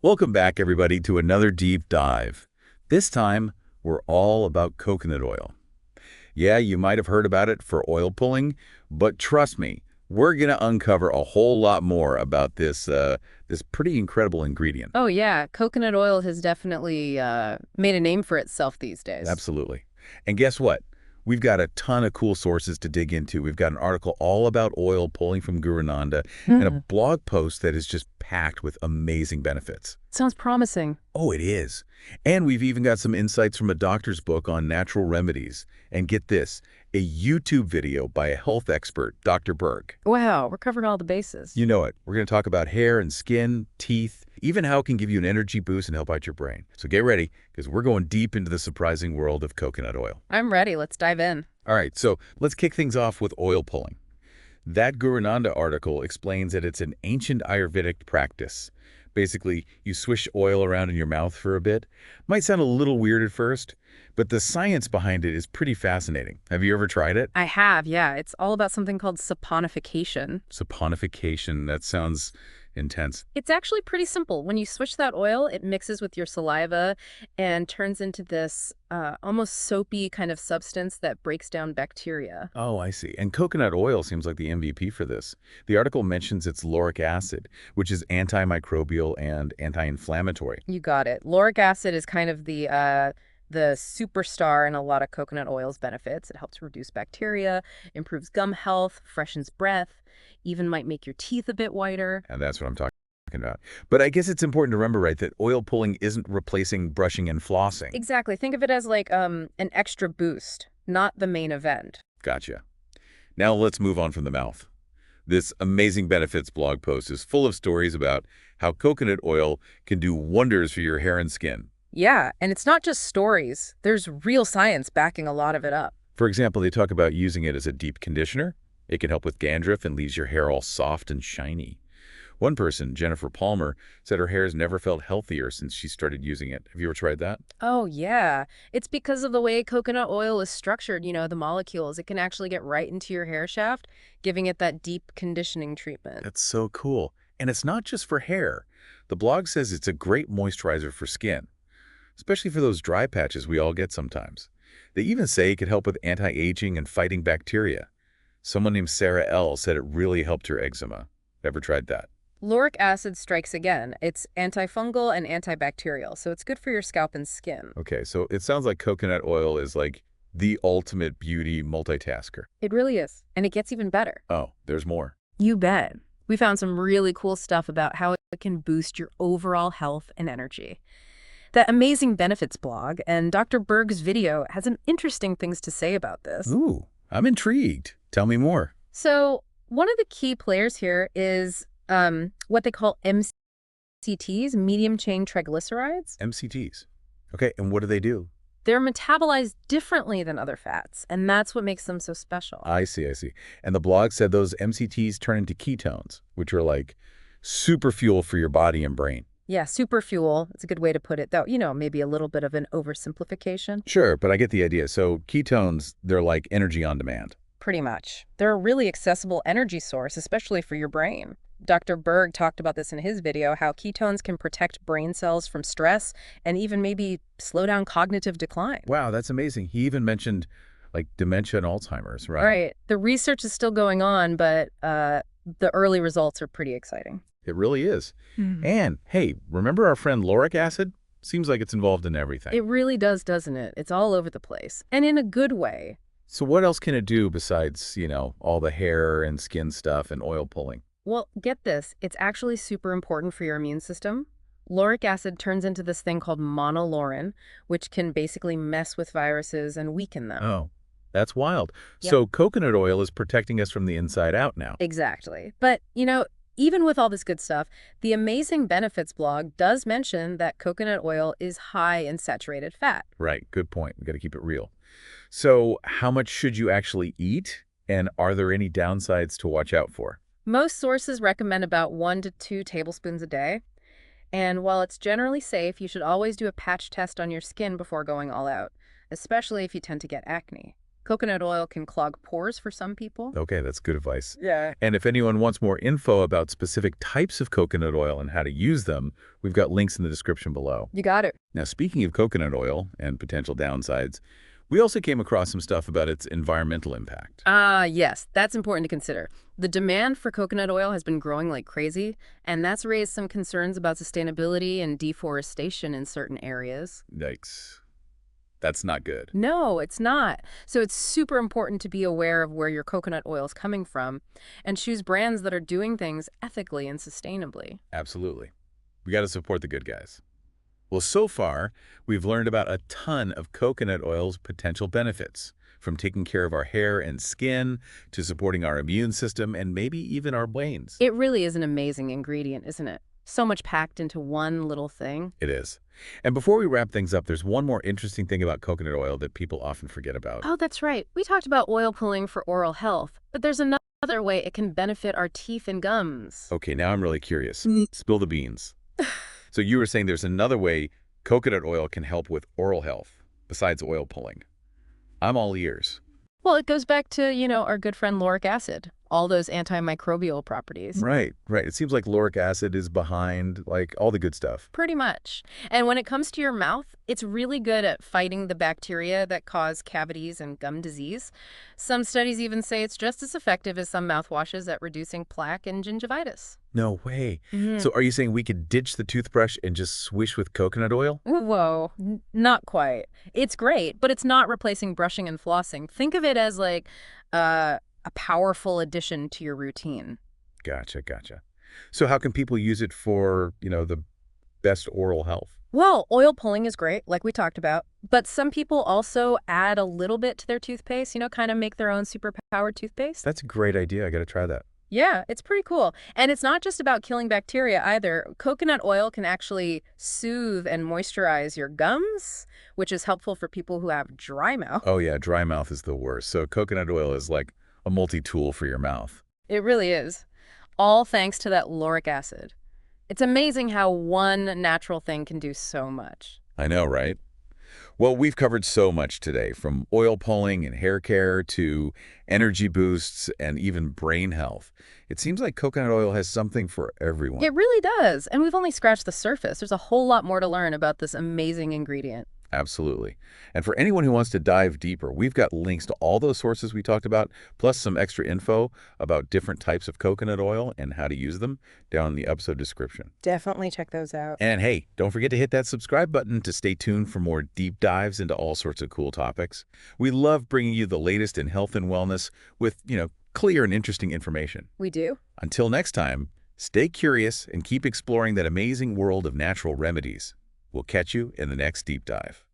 Welcome back, everybody, to another deep dive. This time, we're all about coconut oil. Yeah, you might have heard about it for oil pulling, but trust me, we're going to uncover a whole lot more about this pretty incredible ingredient. Oh yeah, coconut oil has definitely made a name for itself these days. Absolutely. And guess what? We've got a ton of cool sources to dig into. We've got an article all about oil pulling from Guru Nanda and a Hmm. blog post that is just packed with amazing benefits. Sounds promising. Oh, it is. And we've even got some insights from a doctor's book on natural remedies. And get this, a YouTube video by a health expert, Dr. Berg. Wow, we're covering all the bases. You know it. We're going to talk about hair and skin, teeth, even how it can give you an energy boost and help out your brain. So get ready, because we're going deep into the surprising world of coconut oil. I'm ready. Let's dive in. All right, so let's kick things off with oil pulling. That Guru Nanda article explains that it's an ancient Ayurvedic practice. Basically, you swish oil around in your mouth for a bit. Might sound a little weird at first, but the science behind it is pretty fascinating. Have you ever tried it? I have, yeah. It's all about something called saponification. Saponification, that sounds intense. It's actually pretty simple. When you switch that oil, it mixes with your saliva and turns into this almost soapy kind of substance that breaks down bacteria. Oh, I see. And coconut oil seems like the MVP for this. The article mentions its lauric acid, which is antimicrobial and anti-inflammatory. You got it. Lauric acid is kind of the superstar in a lot of coconut oil's benefits. It helps reduce bacteria, improves gum health, freshens breath, even might make your teeth a bit whiter. And that's what I'm talking about. But I guess it's important to remember, right, that oil pulling isn't replacing brushing and flossing. Exactly. Think of it as like an extra boost, not the main event. Gotcha. Now let's move on from the mouth. This Amazing Benefits blog post is full of stories about how coconut oil can do wonders for your hair and skin. Yeah, and it's not just stories. There's real science backing a lot of it up. For example, they talk about using it as a deep conditioner. It can help with dandruff and leaves your hair all soft and shiny. One person, Jennifer Palmer, said her hair has never felt healthier since she started using it. Have you ever tried that? Oh, yeah. It's because of the way coconut oil is structured, the molecules. It can actually get right into your hair shaft, giving it that deep conditioning treatment. That's so cool. And it's not just for hair. The blog says it's a great moisturizer for skin, especially for those dry patches we all get sometimes. They even say it could help with anti-aging and fighting bacteria. Someone named Sarah L. said it really helped her eczema. Ever tried that? Lauric acid strikes again. It's antifungal and antibacterial, so it's good for your scalp and skin. Okay, so it sounds like coconut oil is like the ultimate beauty multitasker. It really is. And it gets even better. Oh, there's more. You bet. We found some really cool stuff about how it can boost your overall health and energy. That Amazing Benefits blog and Dr. Berg's video has some interesting things to say about this. Ooh, I'm intrigued. Tell me more. So one of the key players here is what they call MCTs, medium chain triglycerides. MCTs. Okay, and what do they do? They're metabolized differently than other fats, and that's what makes them so special. I see, I see. And the blog said those MCTs turn into ketones, which are like super fuel for your body and brain. Yeah, super fuel. It's a good way to put it, though, maybe a little bit of an oversimplification. Sure, but I get the idea. So ketones, they're like energy on demand. Pretty much. They're a really accessible energy source, especially for your brain. Dr. Berg talked about this in his video, how ketones can protect brain cells from stress and even maybe slow down cognitive decline. Wow, that's amazing. He even mentioned like dementia and Alzheimer's, right? Right. The research is still going on, but the early results are pretty exciting. It really is. Mhm. And hey, remember our friend lauric acid? Seems like it's involved in everything. It really does, doesn't it? It's all over the place, and in a good way. So what else can it do besides, all the hair and skin stuff and oil pulling? Well, get this. It's actually super important for your immune system. Lauric acid turns into this thing called monolaurin, which can basically mess with viruses and weaken them. Oh, that's wild. Yep. So coconut oil is protecting us from the inside out now. Exactly. But, even with all this good stuff, the Amazing Benefits blog does mention that coconut oil is high in saturated fat. Right, good point. We got to keep it real. So how much should you actually eat? And are there any downsides to watch out for? Most sources recommend about 1 to 2 tablespoons a day. And while it's generally safe, you should always do a patch test on your skin before going all out, especially if you tend to get acne. Coconut oil can clog pores for some people. Okay, that's good advice. Yeah. And if anyone wants more info about specific types of coconut oil and how to use them, we've got links in the description below. You got it. Now, speaking of coconut oil and potential downsides, we also came across some stuff about its environmental impact. Yes, that's important to consider. The demand for coconut oil has been growing like crazy, and that's raised some concerns about sustainability and deforestation in certain areas. Yikes. That's not good. No, it's not. So it's super important to be aware of where your coconut oil is coming from and choose brands that are doing things ethically and sustainably. Absolutely. We got to support the good guys. Well, so far, we've learned about a ton of coconut oil's potential benefits, from taking care of our hair and skin to supporting our immune system and maybe even our brains. It really is an amazing ingredient, isn't it? So much packed into one little thing. It is. And before we wrap things up, there's one more interesting thing about coconut oil that people often forget about. Oh, that's right. We talked about oil pulling for oral health, but there's another way it can benefit our teeth and gums. Okay, now I'm really curious. Spill the beans. So you were saying there's another way coconut oil can help with oral health besides oil pulling. I'm all ears. Well, it goes back to, our good friend lauric acid, all those antimicrobial properties. Right, right. It seems like lauric acid is behind, like, all the good stuff. Pretty much. And when it comes to your mouth, it's really good at fighting the bacteria that cause cavities and gum disease. Some studies even say it's just as effective as some mouthwashes at reducing plaque and gingivitis. No way. Mhm. So are you saying we could ditch the toothbrush and just swish with coconut oil? Whoa, not quite. It's great, but it's not replacing brushing and flossing. Think of it as like a powerful addition to your routine. Gotcha, gotcha. So how can people use it for, the best oral health? Well, oil pulling is great, like we talked about, but some people also add a little bit to their toothpaste, kind of make their own superpowered toothpaste. That's a great idea. I got to try that. Yeah, it's pretty cool. And it's not just about killing bacteria either. Coconut oil can actually soothe and moisturize your gums, which is helpful for people who have dry mouth. Oh yeah, dry mouth is the worst. So coconut oil is like a multi-tool for your mouth. It really is. All thanks to that lauric acid. It's amazing how one natural thing can do so much. I know, right? Well, we've covered so much today, from oil pulling and hair care to energy boosts and even brain health. It seems like coconut oil has something for everyone. It really does. And we've only scratched the surface. There's a whole lot more to learn about this amazing ingredient. Absolutely. And for anyone who wants to dive deeper, we've got links to all those sources we talked about, plus some extra info about different types of coconut oil and how to use them down in the episode description. Definitely check those out. And hey, don't forget to hit that subscribe button to stay tuned for more deep dives into all sorts of cool topics. We love bringing you the latest in health and wellness with, clear and interesting information. We do. Until next time, stay curious and keep exploring that amazing world of natural remedies. We'll catch you in the next deep dive.